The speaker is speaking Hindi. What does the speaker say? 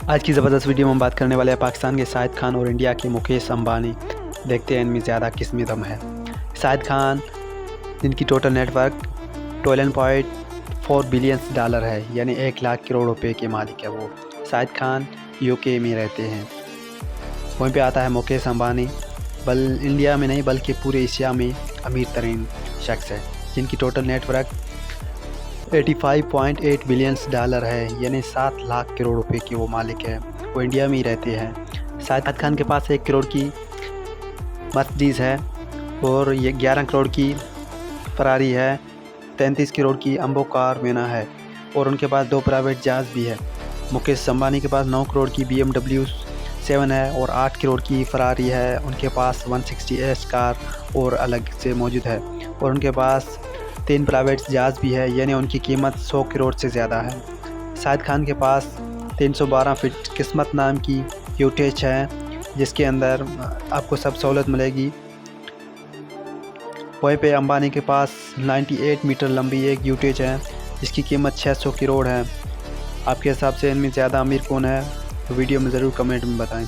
आज की ज़बरदस्त वीडियो में हम बात करने वाले हैं पाकिस्तान के शाहिद खान और इंडिया के मुकेश अंबानी। देखते हैं इनमें ज़्यादा किसमें दम है। शाहिद खान जिनकी टोटल नेटवर्क 12.4 बिलियन डॉलर है, यानी 1 लाख करोड़ रुपए के मालिक है वो। शाहिद खान यूके में रहते हैं। वहीं पे आता है मुकेश अंबानी, इंडिया में नहीं बल्कि पूरे एशिया में अमीर तरीन शख्स है, जिनकी टोटल नेटवर्क 85.8 बिलियन डॉलर है, यानी 7 लाख करोड़ रुपए के वो मालिक है। वो इंडिया में ही रहते हैं। शाहिद खान के पास 1 करोड़ की मर्सिडीज़ है और ये 11 करोड़ की फरारी है, 33 करोड़ की अम्बो कार मेना है और उनके पास 2 प्राइवेट जहाज़ भी है। मुकेश अंबानी के पास 9 करोड़ की BMW 7 है और 8 करोड़ की फरारी है। उनके पास 160S कार और अलग से मौजूद है और उनके पास 3 प्राइवेट जहाज़ भी है, यानी उनकी कीमत 100 करोड़ से ज़्यादा है। शाहिद खान के पास 312 फीट किस्मत नाम की यूटेज है, जिसके अंदर आपको सब सहूलत मिलेगी। वहीं पे अंबानी के पास 98 मीटर लंबी एक यूटेज है, जिसकी कीमत 600 करोड़ है। आपके हिसाब से इनमें ज़्यादा अमीर कौन है? तो वीडियो में ज़रूर कमेंट में बताएं।